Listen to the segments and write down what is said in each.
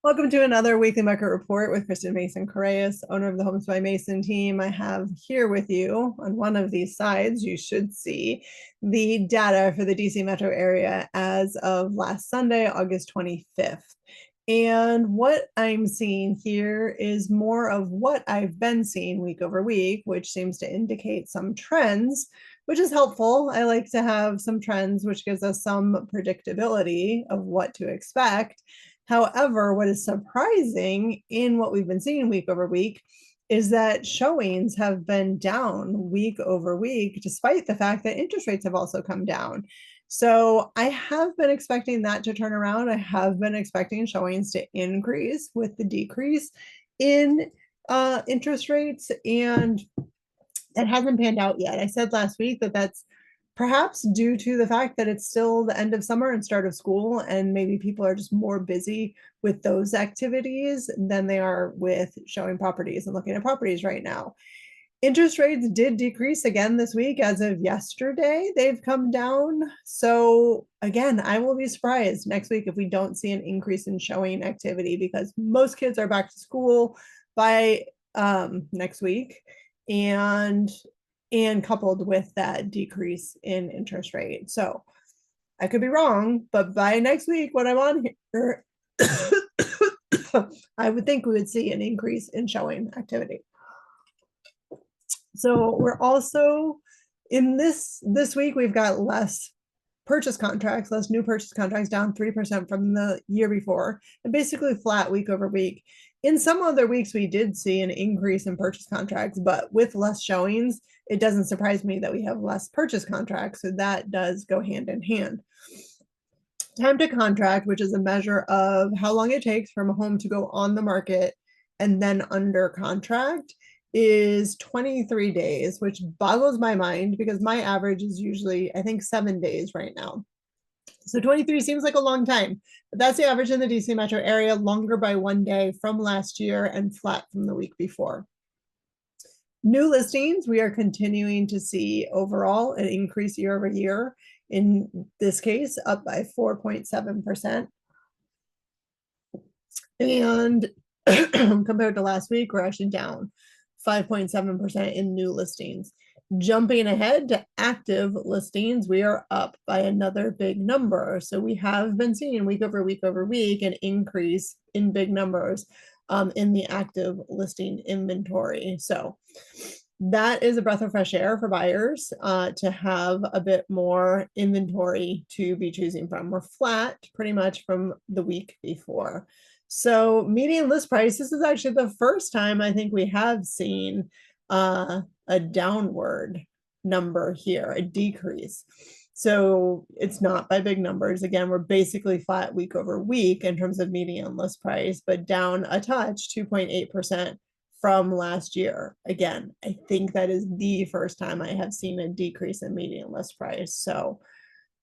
Welcome to another weekly market report with Kristen Mason Coreas, owner of the Homes by Mason team. I have here with you on one of these sides, you should see the data for the DC metro area as of last Sunday, August 25th. And what I'm seeing here is more of what I've been seeing week over week, which seems to indicate some trends, which is helpful. I like to have some trends, which gives us some predictability of what to expect. However, what is surprising in what we've been seeing week over week is that showings have been down week over week, despite the fact that interest rates have also come down. So I have been expecting that to turn around. I have been expecting showings to increase with the decrease in interest rates, and it hasn't panned out yet. I said last week that that's perhaps due to the fact that it's still the end of summer and start of school, and maybe people are just more busy with those activities than they are with showing properties and looking at properties right now. Interest rates did decrease again this week. As of yesterday, they've come down. So again, I will be surprised next week if we don't see an increase in showing activity, because most kids are back to school by next week, and coupled with that decrease in interest rate. So I could be wrong, but by next week when I'm on here, I would think we would see an increase in showing activity. So we're also in this week, we've got less purchase contracts, less new purchase contracts, down 3% from the year before, and basically flat week over week. In some other weeks, we did see an increase in purchase contracts, but with less showings, it doesn't surprise me that we have less purchase contracts. So that does go hand in hand. Time to contract, which is a measure of how long it takes from a home to go on the market and then under contract, is 23 days, which boggles my mind because my average is usually, I think, 7 days right now. So 23 seems like a long time, but that's the average in the DC metro area, longer by 1 day from last year and flat from the week before. New listings, we are continuing to see overall an increase year over year. In this case, up by 4.7%. And compared to last week, we're actually down 5.7% in new listings. Jumping ahead to active listings, we are up by another big number. So we have been seeing week over week over week an increase in big numbers in the active listing inventory. So that is a breath of fresh air for buyers to have a bit more inventory to be choosing from. We're flat pretty much from the week before. So median list price, this is actually the first time I think we have seen a downward number here, a decrease. So it's not by big numbers. Again, we're basically flat week over week in terms of median list price, but down a touch, 2.8% from last year. Again, I think that is the first time I have seen a decrease in median list price. So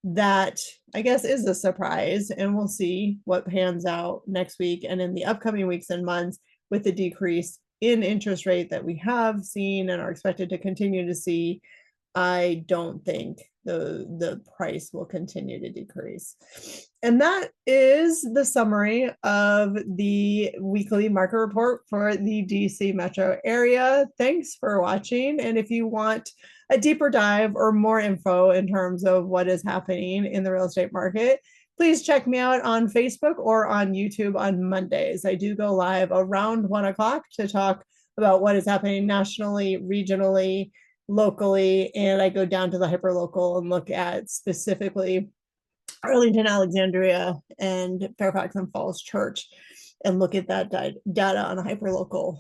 that, I guess, is a surprise, and we'll see what pans out next week and in the upcoming weeks and months with the decrease in interest rate that we have seen and are expected to continue to see. I don't think the price will continue to decrease. And that is the summary of the weekly market report for the DC metro area. Thanks for watching. And if you want a deeper dive or more info in terms of what is happening in the real estate market, please check me out on Facebook or on YouTube on Mondays. I do go live around 1 o'clock to talk about what is happening nationally, regionally, locally, and I go down to the hyperlocal and look at specifically Arlington, Alexandria, and Fairfax and Falls Church, and look at that data on a hyperlocal.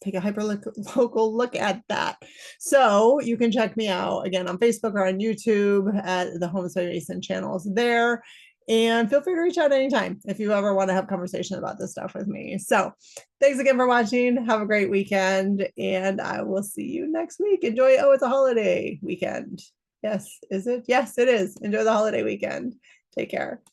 Take a hyperlocal look at that. So you can check me out again on Facebook or on YouTube at the Homes by Mason channels there. And feel free to reach out anytime if you ever want to have a conversation about this stuff with me. So thanks again for watching. Have a great weekend, and I will see you next week. Enjoy. Oh, it's a holiday weekend. Yes, is it? Yes, it is. Enjoy the holiday weekend. Take care.